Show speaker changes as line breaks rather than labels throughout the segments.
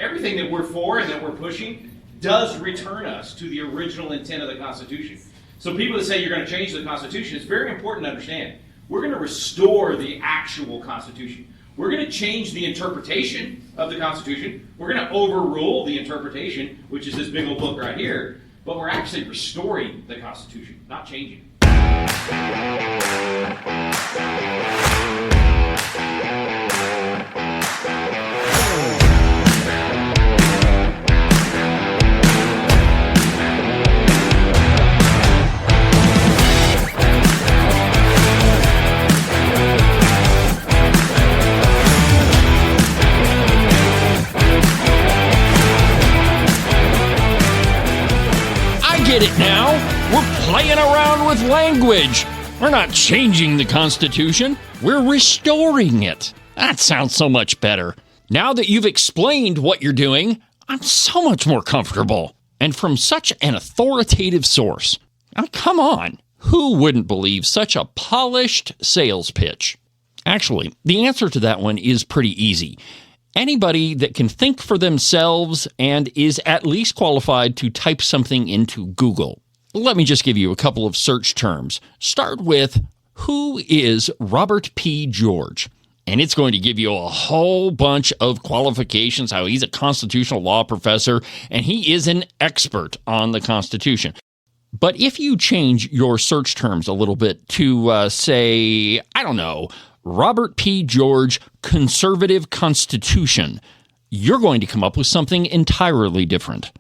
everything that we're for and that we're pushing does return us to the original intent of the Constitution. So people that say you're going to change the Constitution, it's very important to understand. We're going to restore the actual Constitution. We're going to change the interpretation of the Constitution. We're going to overrule the interpretation, which is this big old book right here. But we're actually restoring the Constitution, not changing it.
Get it now? We're playing around with language. We're not changing the Constitution. We're restoring it. That sounds so much better. Now that you've explained what you're doing, I'm so much more comfortable. And from such an authoritative source. Now, come on. Who wouldn't believe such a polished sales pitch? Actually, the answer to that one is pretty easy. Anybody that can think for themselves and is at least qualified to type something into Google. Let me just give you a couple of search terms. Start with, who is Robert P. George? And it's going to give you a whole bunch of qualifications, how he's a constitutional law professor, and he is an expert on the Constitution. But if you change your search terms a little bit to, say, I don't know, Robert P. George, Conservative Constitution, you're going to come up with something entirely different.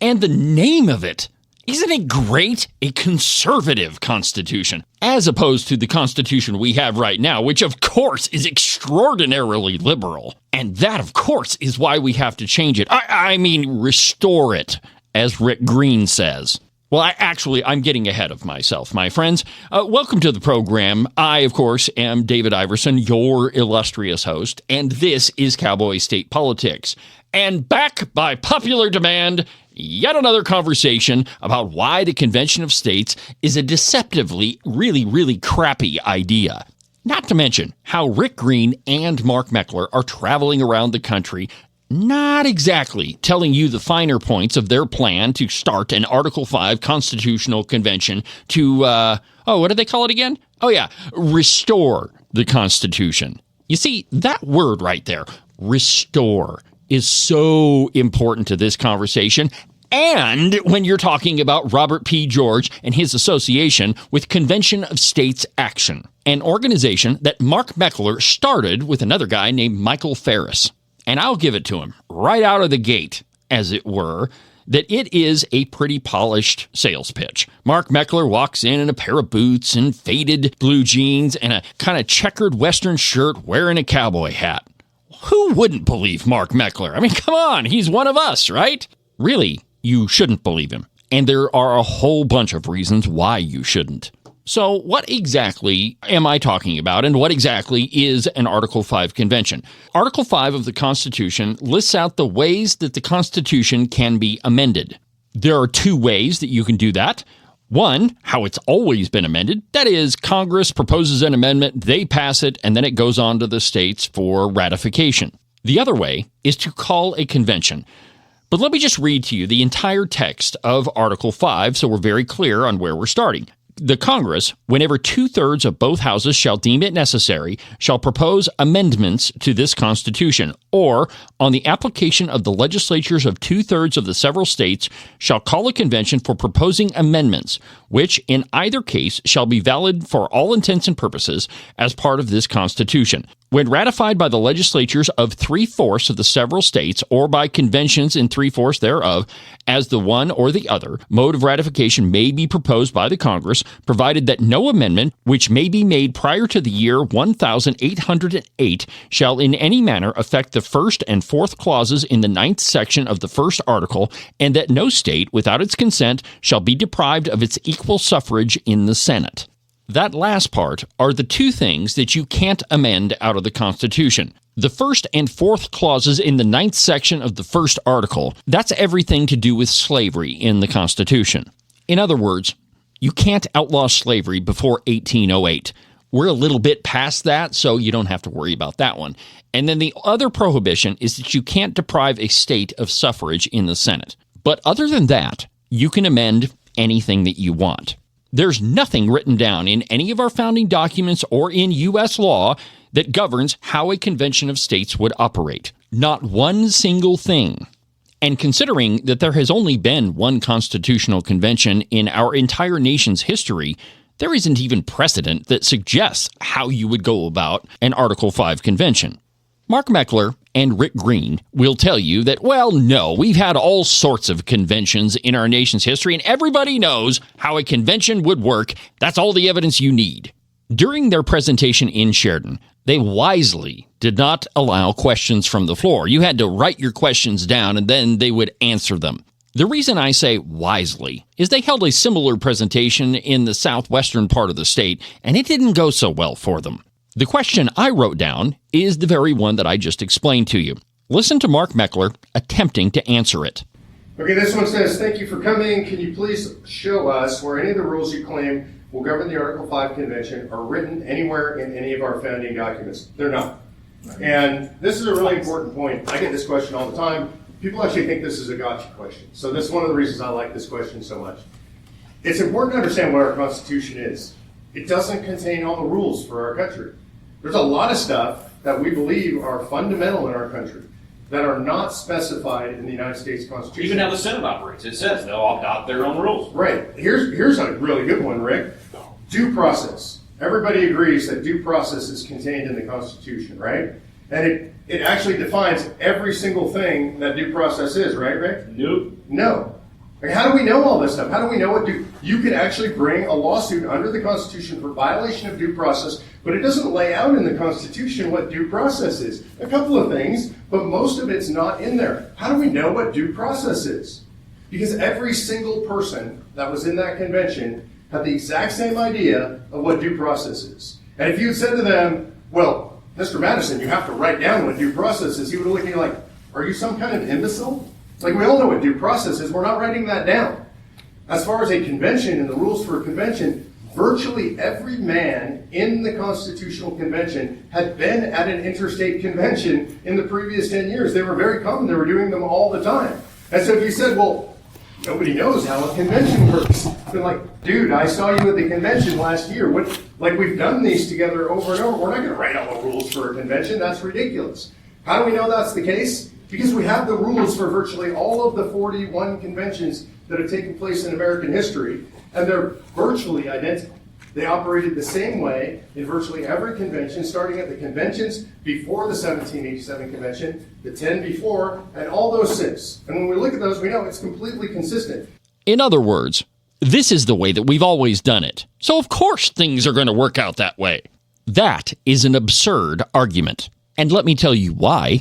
And the name of it, isn't it great? A conservative constitution, as opposed to the constitution we have right now, which of course is extraordinarily liberal. And that, of course, is why we have to change it. I mean, restore it, as Rick Green says. Well, I'm getting ahead of myself, my friends. Welcome to the program. I, of course, am David Iverson, your illustrious host, and this is Cowboy State Politics. And back by popular demand, yet another conversation about why the Convention of States is a deceptively, really, really crappy idea. Not to mention how Rick Green and Mark Meckler are traveling around the country, not exactly telling you the finer points of their plan to start an Article 5 constitutional convention to, what do they call it again? Oh, yeah, restore the Constitution. You see, that word right there, restore, is so important to this conversation. And when you're talking about Robert P. George and his association with Convention of States Action, an organization that Mark Meckler started with another guy named Michael Ferris. And I'll give it to him right out of the gate, as it were, that it is a pretty polished sales pitch. Mark Meckler walks in a pair of boots and faded blue jeans and a kind of checkered Western shirt wearing a cowboy hat. Who wouldn't believe Mark Meckler? I mean, come on, he's one of us, right? Really, you shouldn't believe him. And there are a whole bunch of reasons why you shouldn't. So what exactly am I talking about, and what exactly is an Article 5 convention? Article 5 of the Constitution lists out the ways that the Constitution can be amended. There are two ways that you can do that. One, how it's always been amended. That is, Congress proposes an amendment, they pass it, and then it goes on to the states for ratification. The other way is to call a convention. But let me just read to you the entire text of Article 5 so we're very clear on where we're starting. The Congress, whenever 2/3 of both houses shall deem it necessary, shall propose amendments to this Constitution, or, on the application of the legislatures of 2/3 of the several states, shall call a convention for proposing amendments, which, in either case, shall be valid for all intents and purposes as part of this Constitution. When ratified by the legislatures of 3/4 of the several states, or by conventions in 3/4 thereof, as the one or the other mode of ratification may be proposed by the Congress, provided that no amendment which may be made prior to the year 1808 shall in any manner affect the first and fourth clauses in the 9th section of the first article, and that no state, without its consent, shall be deprived of its equal suffrage in the Senate. That last part are the two things that you can't amend out of the Constitution. The first and fourth clauses in the 9th section of the first article, that's everything to do with slavery in the Constitution. In other words, you can't outlaw slavery before 1808. We're a little bit past that, so you don't have to worry about that one. And then the other prohibition is that you can't deprive a state of suffrage in the Senate. But other than that, you can amend anything that you want. There's nothing written down in any of our founding documents or in U.S. law that governs how a convention of states would operate. Not one single thing. And considering that there has only been one constitutional convention in our entire nation's history, there isn't even precedent that suggests how you would go about an Article 5 convention. Mark Meckler and Rick Green will tell you that, well, no, we've had all sorts of conventions in our nation's history, and everybody knows how a convention would work. That's all the evidence you need. During their presentation in Sheridan, they wisely did not allow questions from the floor. You had to write your questions down, and then they would answer them. The reason I say wisely is they held a similar presentation in the southwestern part of the state, and it didn't go so well for them. The question I wrote down is the very one that I just explained to you. Listen to Mark Meckler attempting to answer it.
Okay, this one says, thank you for coming. Can you please show us where any of the rules you claim will govern the Article 5 Convention are written anywhere in any of our founding documents? They're not. And this is a really important point. I get this question all the time. People actually think this is a gotcha question. So that's one of the reasons I like this question so much. It's important to understand what our Constitution is. It doesn't contain all the rules for our country. There's a lot of stuff that we believe are fundamental in our country that are not specified in the United States Constitution.
Even how the Senate operates, it says they'll adopt their own rules.
Right. Here's a really good one, Rick. Due process. Everybody agrees that due process is contained in the Constitution, right? And it actually defines every single thing that due process is, right, Rick?
Nope.
No. Like, how do we know all this stuff? How do we know what you could actually bring a lawsuit under the Constitution for violation of due process, but it doesn't lay out in the Constitution what due process is. A couple of things, but most of it's not in there. How do we know what due process is? Because every single person that was in that convention had the exact same idea of what due process is. And if you had said to them, well, Mr. Madison, you have to write down what due process is, he would look at you like, are you some kind of imbecile? Like, we all know what due process is. We're not writing that down. As far as a convention and the rules for a convention, virtually every man in the Constitutional Convention had been at an interstate convention in the previous 10 years. They were very common. They were doing them all the time. And so if you said, well, nobody knows how a convention works. They're like, dude, I saw you at the convention last year. We've done these together over and over. We're not going to write all the rules for a convention. That's ridiculous. How do we know that's the case? Because we have the rules for virtually all of the 41 conventions that have taken place in American history, and they're virtually identical. They operated the same way in virtually every convention, starting at the conventions before the 1787 convention, the 10 before, and all those since. And when we look at those, we know it's completely consistent.
In other words, this is the way that we've always done it. So of course things are going to work out that way. That is an absurd argument. And let me tell you why.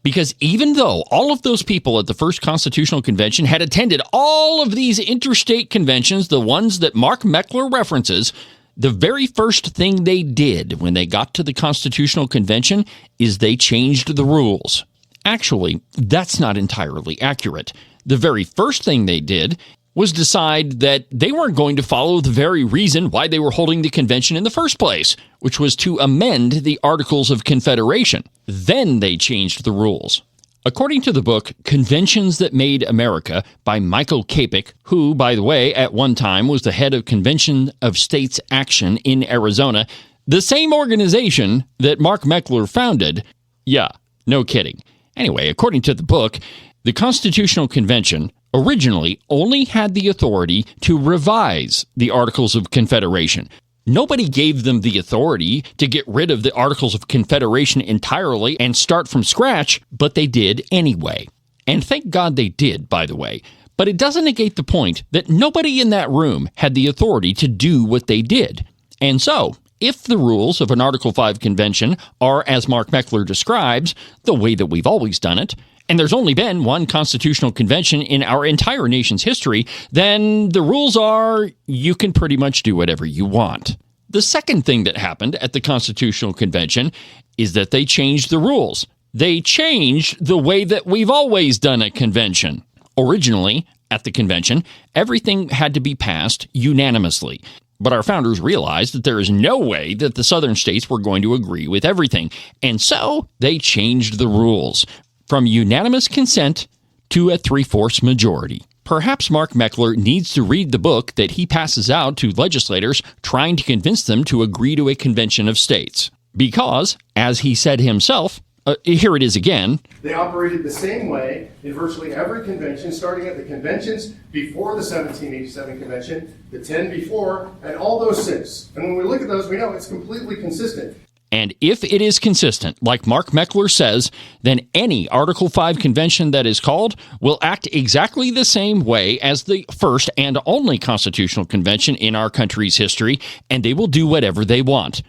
Because even though all of those people at the first Constitutional Convention had attended all of these interstate conventions, the ones that Mark Meckler references, the very first thing they did when they got to the Constitutional Convention is they changed the rules. Actually, that's not entirely accurate. The very first thing they did was decide that they weren't going to follow the very reason why they were holding the convention in the first place, which was to amend the Articles of Confederation. Then they changed the rules. According to the book Conventions That Made America by Michael Capek, who, by the way, at one time was the head of Convention of States Action in Arizona, the same organization that Mark Meckler founded. Yeah, no kidding. Anyway, according to the book, the Constitutional Convention originally only had the authority to revise the Articles of Confederation. Nobody gave them the authority to get rid of the Articles of Confederation entirely and start from scratch, but they did anyway. And thank God they did, by the way. But it doesn't negate the point that nobody in that room had the authority to do what they did. And so, if the rules of an Article 5 convention are, as Mark Meckler describes, the way that we've always done it, and there's only been one constitutional convention in our entire nation's history, then the rules are you can pretty much do whatever you want. The second thing that happened at the Constitutional Convention is that they changed the rules. They changed the way that we've always done a convention. Originally, at the convention, everything had to be passed unanimously. But our founders realized that there is no way that the southern states were going to agree with everything. And so they changed the rules from unanimous consent to a 3/4 majority. Perhaps Mark Meckler needs to read the book that he passes out to legislators trying to convince them to agree to a convention of states. Because, as he said himself, here it is again.
They operated the same way in virtually every convention, starting at the conventions before the 1787 convention, the 10 before, and all those since. And when we look at those, we know it's completely consistent.
And if it is consistent, like Mark Meckler says, then any Article 5 convention that is called will act exactly the same way as the first and only constitutional convention in our country's history, and they will do whatever they want,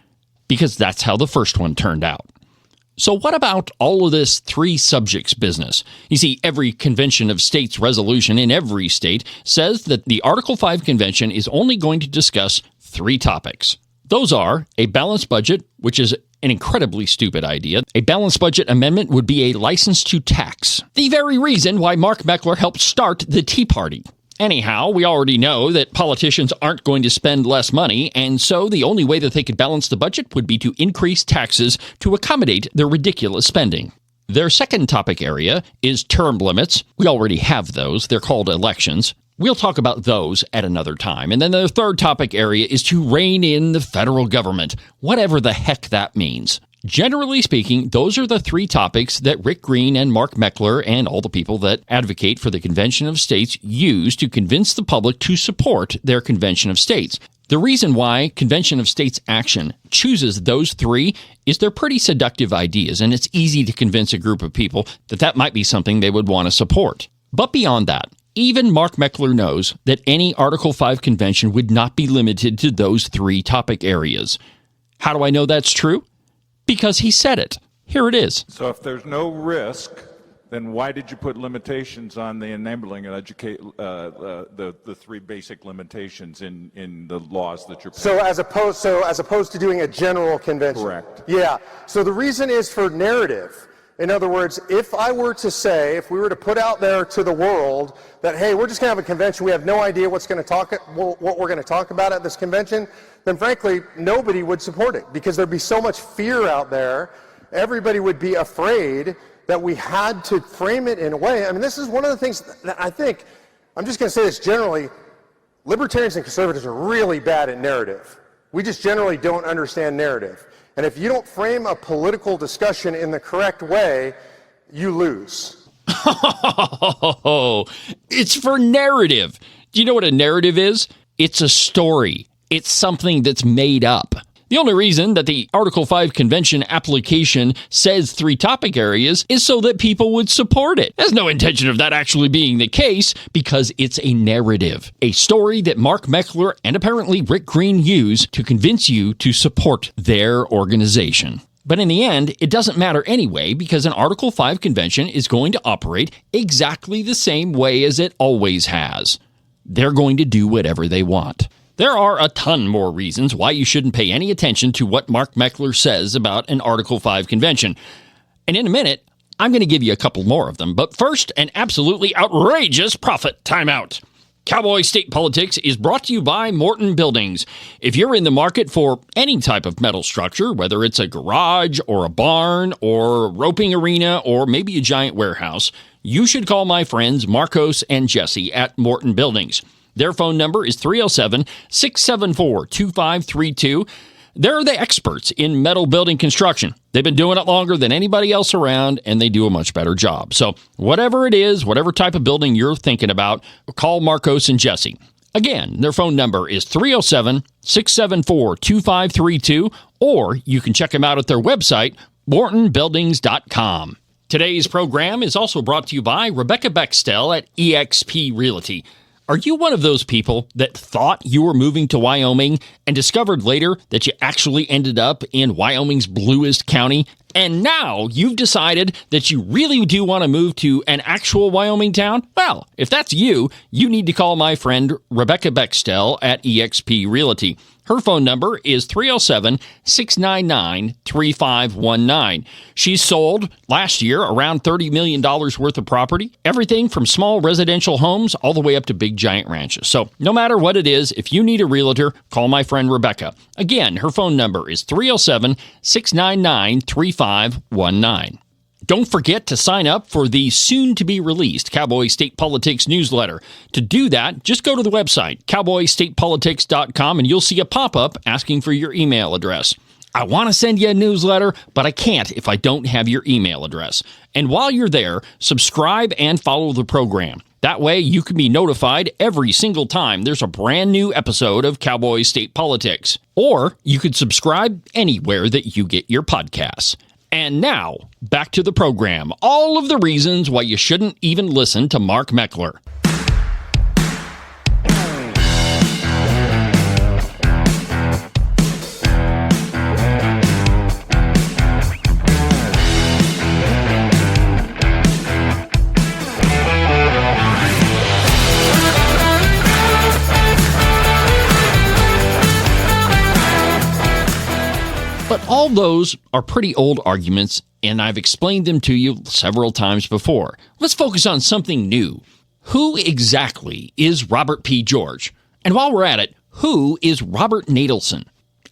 because that's how the first one turned out. So what about all of this three subjects business? You see, every convention of states resolution in every state says that the Article 5 convention is only going to discuss three topics. Those are a balanced budget, which is an incredibly stupid idea. A balanced budget amendment would be a license to tax. The very reason why Mark Meckler helped start the Tea Party. Anyhow, we already know that politicians aren't going to spend less money, and so the only way that they could balance the budget would be to increase taxes to accommodate their ridiculous spending. Their second topic area is term limits. We already have those. They're called elections. We'll talk about those at another time. And then the third topic area is to rein in the federal government, whatever the heck that means. Generally speaking, those are the three topics that Rick Green and Mark Meckler and all the people that advocate for the Convention of States use to convince the public to support their Convention of States. The reason why Convention of States Action chooses those three is they're pretty seductive ideas, and it's easy to convince a group of people that that might be something they would want to support. But beyond that, even Mark Meckler knows that any Article 5 convention would not be limited to those three topic areas. How do I know that's true? Because he said it. Here it is.
So if there's no risk, then why did you put limitations on the enabling and educate the three basic limitations in the laws that you're passing?
So as opposed to doing a general convention.
Correct.
Yeah. So the reason is for narrative. In other words, if I were to say, if we were to put out there to the world that, hey, we're just going to have a convention, we have no idea what we're going to talk about at this convention, then frankly, nobody would support it because there'd be so much fear out there. Everybody would be afraid that we had to frame it in a way. I mean, this is one of the things that I think, I'm just going to say this generally, libertarians and conservatives are really bad at narrative. We just generally don't understand narrative. And if you don't frame a political discussion in the correct way, you lose.
It's for narrative. Do you know what a narrative is? It's a story. It's something that's made up. The only reason that the Article 5 convention application says three topic areas is so that people would support it. There's no intention of that actually being the case because it's a narrative, a story that Mark Meckler and apparently Rick Green use to convince you to support their organization. But in the end, it doesn't matter anyway because an Article 5 convention is going to operate exactly the same way as it always has. They're going to do whatever they want. There are a ton more reasons why you shouldn't pay any attention to what Mark Meckler says about an Article 5 convention. And in a minute, I'm going to give you a couple more of them. But first, an absolutely outrageous profit timeout. Cowboy State Politics is brought to you by Morton Buildings. If you're in the market for any type of metal structure, whether it's a garage or a barn or a roping arena or maybe a giant warehouse, you should call my friends Marcos and Jesse at Morton Buildings. Their phone number is 307-674-2532. They're the experts in metal building construction. They've been doing it longer than anybody else around, and they do a much better job. So whatever it is, whatever type of building you're thinking about, call Marcos and Jesse. Again, their phone number is 307-674-2532, or you can check them out at their website, mortonbuildings.com. Today's program is also brought to you by Rebecca Bextel at eXp Realty. Are you one of those people that thought you were moving to Wyoming and discovered later that you actually ended up in Wyoming's bluest county? And now you've decided that you really do want to move to an actual Wyoming town? Well, if that's you, you need to call my friend Rebecca Bextel at eXp Realty. Her phone number is 307-699-3519. She sold last year around $30 million worth of property, everything from small residential homes all the way up to big giant ranches. So no matter what it is, if you need a realtor, call my friend Rebecca. Again, her phone number is 307-699-3519. Don't forget to sign up for the soon-to-be-released Cowboy State Politics newsletter. To do that, just go to the website, cowboystatepolitics.com, and you'll see a pop-up asking for your email address. I want to send you a newsletter, but I can't if I don't have your email address. And while you're there, subscribe and follow the program. That way, you can be notified every single time there's a brand new episode of Cowboy State Politics. Or you could subscribe anywhere that you get your podcasts. And now, back to the program. All of the reasons why you shouldn't even listen to Mark Meckler. But all those are pretty old arguments, and I've explained them to you several times before. Let's focus on something new. Who exactly is Robert P. George? And while we're at it, who is Robert Nadelson?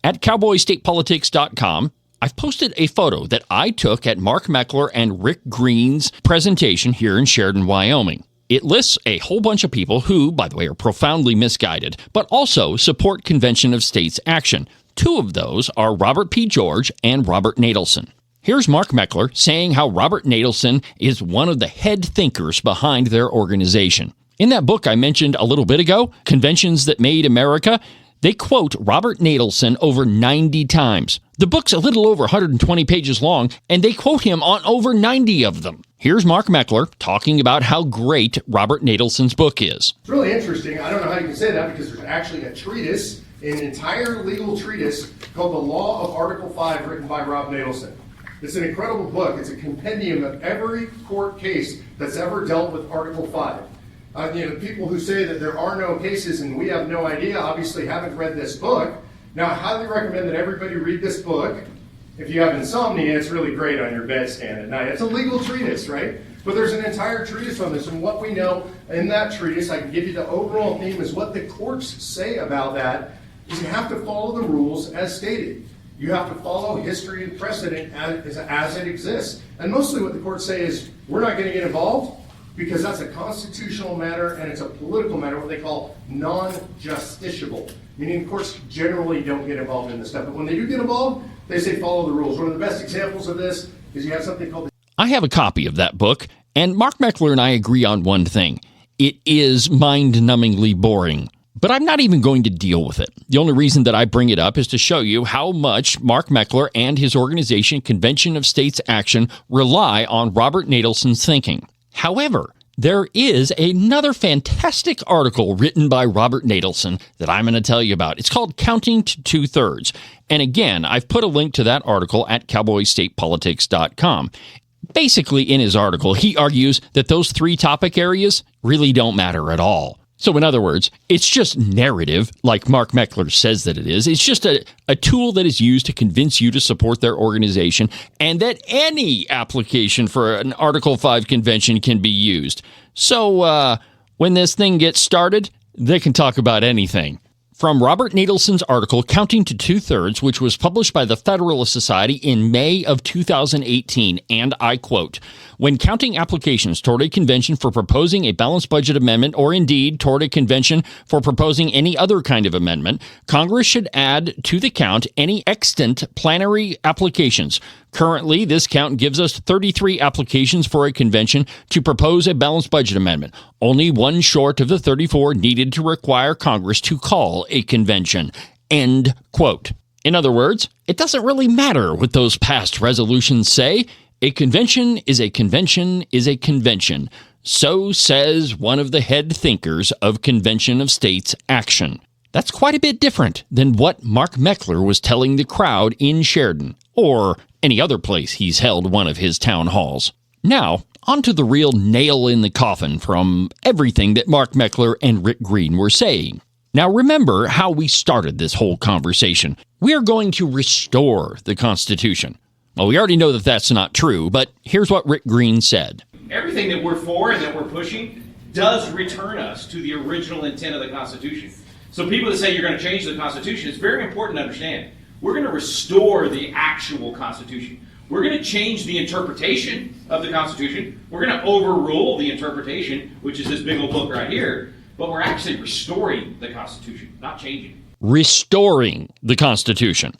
At cowboystatepolitics.com, I've posted a photo that I took at Mark Meckler and Rick Green's presentation here in Sheridan, Wyoming. It lists a whole bunch of people who, by the way, are profoundly misguided, but also support Convention of States action. Two of those are Robert P. George and Robert Nadelson. Here's Mark Meckler saying how Robert Nadelson is one of the head thinkers behind their organization. In that book I mentioned a little bit ago, Conventions That Made America, they quote Robert Nadelson over 90 times. The book's a little over 120 pages long, and they quote him on over 90 of them. Here's Mark Meckler talking about how great Robert Nadelson's book is.
It's really interesting. I don't know how you can say that because there's actually a treatise, an entire legal treatise called The Law of Article 5 written by Rob Nadelson. It's an incredible book. It's a compendium of every court case that's ever dealt with Article 5. People who say that there are no cases and we have no idea obviously haven't read this book. Now, I highly recommend that everybody read this book. If you have insomnia, it's really great on your bedstand at night. It's a legal treatise, right? But there's an entire treatise on this, and what we know in that treatise, I can give you the overall theme, is what the courts say about that, is you have to follow the rules as stated. You have to follow history and precedent as it exists. And mostly what the courts say is, we're not going to get involved because that's a constitutional matter and it's a political matter, what they call non-justiciable. Meaning the courts generally don't get involved in this stuff. But when they do get involved, they say follow the rules. One of the best examples of this is you have something called...
I have a copy of that book, and Mark Meckler and I agree on one thing. It is mind-numbingly boring. But I'm not even going to deal with it. The only reason that I bring it up is to show you how much Mark Meckler and his organization, Convention of States Action, rely on Robert Nadelson's thinking. However, there is another fantastic article written by Robert Nadelson that I'm going to tell you about. It's called Counting to Two-Thirds. And again, I've put a link to that article at cowboystatepolitics.com. Basically, in his article, he argues that those three topic areas really don't matter at all. So in other words, it's just narrative, like Mark Meckler says that it is. It's just a tool that is used to convince you to support their organization, and that any application for an Article 5 convention can be used. So when this thing gets started, they can talk about anything. From Robert Nadelson's article, Counting to Two-Thirds, which was published by the Federalist Society in May of 2018, and I quote, "When counting applications toward a convention for proposing a balanced budget amendment, or indeed toward a convention for proposing any other kind of amendment, Congress should add to the count any extant plenary applications. Currently, this count gives us 33 applications for a convention to propose a balanced budget amendment, only one short of the 34 needed to require Congress to call a convention." End quote. In other words, it doesn't really matter what those past resolutions say. A convention is a convention is a convention. So says one of the head thinkers of Convention of States Action. That's quite a bit different than what Mark Meckler was telling the crowd in Sheridan, or any other place he's held one of his town halls. Now, on to the real nail in the coffin from everything that Mark Meckler and Rick Green were saying. Now remember how we started this whole conversation. We are going to restore the Constitution. Well, we already know that that's not true, but here's what Rick Green said.
Everything that we're for and that we're pushing does return us to the original intent of the Constitution. So people that say you're going to change the Constitution, it's very important to understand. We're going to restore the actual Constitution. We're going to change the interpretation of the Constitution. We're going to overrule the interpretation, which is this big old book right here. But we're actually restoring the Constitution, not changing it.
Restoring the Constitution.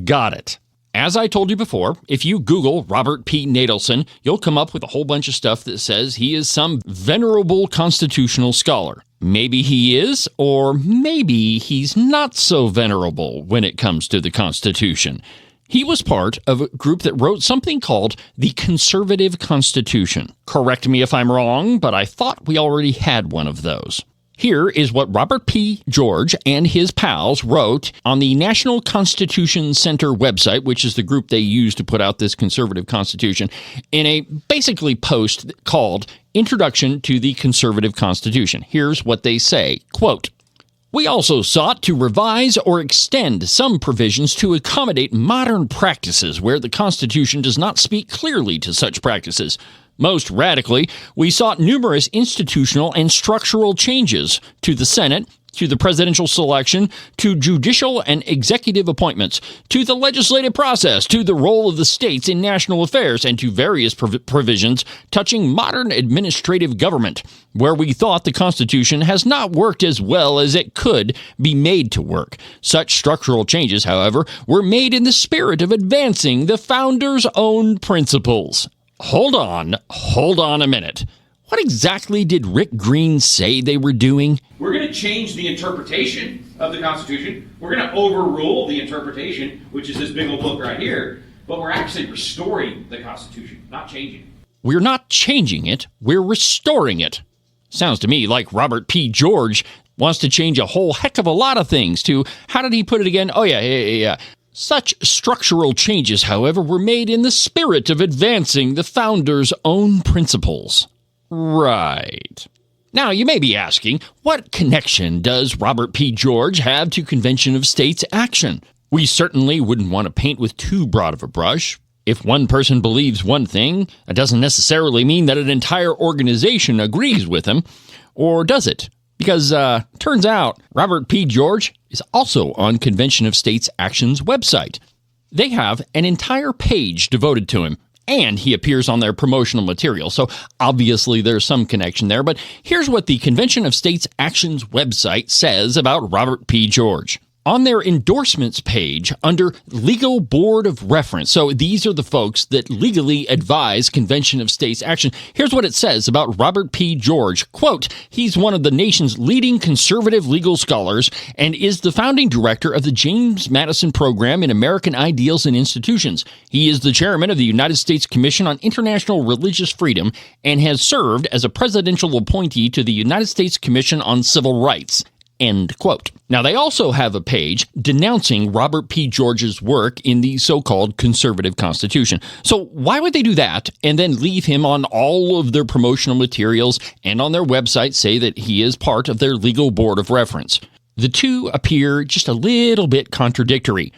Got it. As I told you before, if you Google Robert P. Nadelson, you'll come up with a whole bunch of stuff that says he is some venerable constitutional scholar. Maybe he is, or maybe he's not so venerable when it comes to the Constitution. He was part of a group that wrote something called the Conservative Constitution. Correct me if I'm wrong, but I thought we already had one of those. Here is what Robert P. George and his pals wrote on the National Constitution Center website, which is the group they use to put out this conservative constitution, in a basically post called Introduction to the Conservative Constitution. Here's what they say, quote, "We also sought to revise or extend some provisions to accommodate modern practices where the Constitution does not speak clearly to such practices. Most radically, we sought numerous institutional and structural changes to the Senate, to the presidential selection, to judicial and executive appointments, to the legislative process, to the role of the states in national affairs, and to various provisions touching modern administrative government, where we thought the Constitution has not worked as well as it could be made to work. Such structural changes, however, were made in the spirit of advancing the founders' own principles." Hold on a minute. What exactly did Rick Green say they were doing?
We're going to change the interpretation of the Constitution. We're going to overrule the interpretation, which is this big old book right here. But we're actually restoring the Constitution, not changing it.
We're not changing it, we're restoring it. Sounds to me like Robert P. George wants to change a whole heck of a lot of things to, how did he put it again? Oh, yeah. Such structural changes, however, were made in the spirit of advancing the founders' own principles. Right. Now, you may be asking, what connection does Robert P. George have to Convention of States action? We certainly wouldn't want to paint with too broad of a brush. If one person believes one thing, that doesn't necessarily mean that an entire organization agrees with him. Or does it? Because, turns out, Robert P. George is also on Convention of States Action's website. They have an entire page devoted to him, and he appears on their promotional material, so obviously there's some connection there. But here's what the Convention of States Action's website says about Robert P. George. On their endorsements page, under Legal Board of Reference, so these are the folks that legally advise Convention of States Action, here's what it says about Robert P. George. Quote, "He's one of the nation's leading conservative legal scholars and is the founding director of the James Madison Program in American Ideals and Institutions. He is the chairman of the United States Commission on International Religious Freedom and has served as a presidential appointee to the United States Commission on Civil Rights." End quote. Now, they also have a page denouncing Robert P. George's work in the so-called conservative constitution. So why would they do that and then leave him on all of their promotional materials and on their website say that he is part of their legal board of reference? The two appear just a little bit contradictory.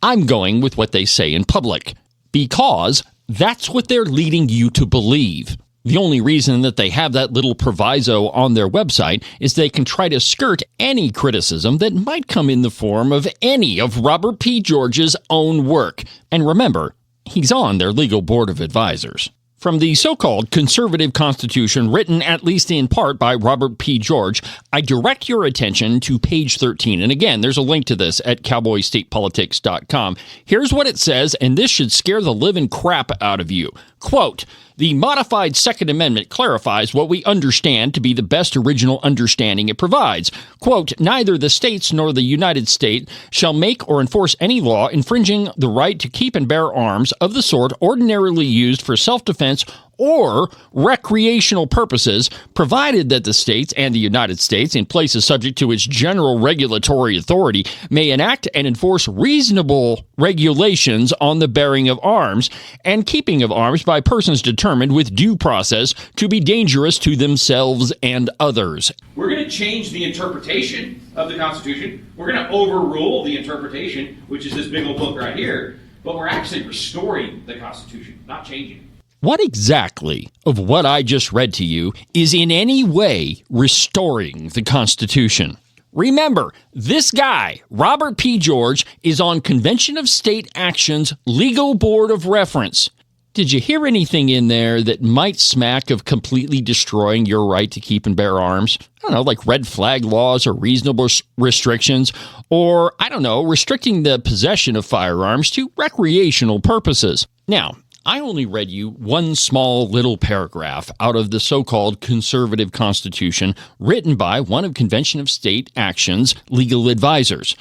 I'm going with what they say in public, because that's what they're leading you to believe. The only reason that they have that little proviso on their website is they can try to skirt any criticism that might come in the form of any of Robert P. George's own work. And remember, he's on their legal board of advisors. From the so-called conservative constitution, written at least in part by Robert P. George, I direct your attention to page 13. And again, there's a link to this at cowboystatepolitics.com. Here's what it says, and this should scare the living crap out of you. Quote, "The modified Second Amendment clarifies what we understand to be the best original understanding it provides. Quote, neither the states nor the United States shall make or enforce any law infringing the right to keep and bear arms of the sort ordinarily used for self-defense or recreational purposes, provided that the states and the United States, in places subject to its general regulatory authority, may enact and enforce reasonable regulations on the bearing of arms and keeping of arms by persons determined with due process to be dangerous to themselves and others.
We're going to change the interpretation of the Constitution. We're going to overrule the interpretation, which is this big old book right here, but we're actually restoring the Constitution, not changing it.
What exactly of what I just read to you is in any way restoring the Constitution? Remember, this guy, Robert P. George, is on Convention of State Action's Legal Board of Reference. Did you hear anything in there that might smack of completely destroying your right to keep and bear arms? I don't know, like red flag laws or reasonable restrictions, or, I don't know, restricting the possession of firearms to recreational purposes. Now, I only read you one small little paragraph out of the so-called conservative Constitution written by one of Convention of State Action's legal advisors.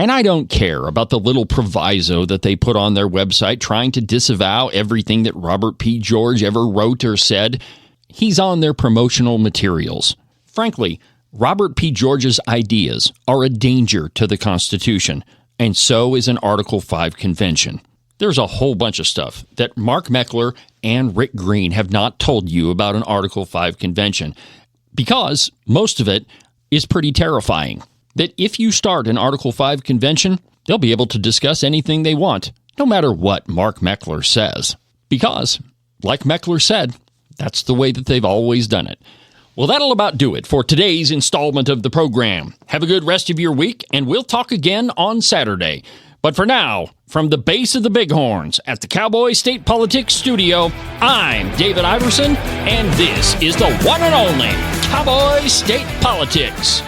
And I don't care about the little proviso that they put on their website trying to disavow everything that Robert P. George ever wrote or said. He's on their promotional materials. Frankly, Robert P. George's ideas are a danger to the Constitution, and so is an Article 5 convention. There's a whole bunch of stuff that Mark Meckler and Rick Green have not told you about an Article 5 convention, because most of it is pretty terrifying. That if you start an Article 5 convention, they'll be able to discuss anything they want, no matter what Mark Meckler says. Because, like Meckler said, that's the way that they've always done it. Well, that'll about do it for today's installment of the program. Have a good rest of your week, and we'll talk again on Saturday. But for now, from the base of the Bighorns at the Cowboy State Politics Studio, I'm David Iverson, and this is the one and only Cowboy State Politics.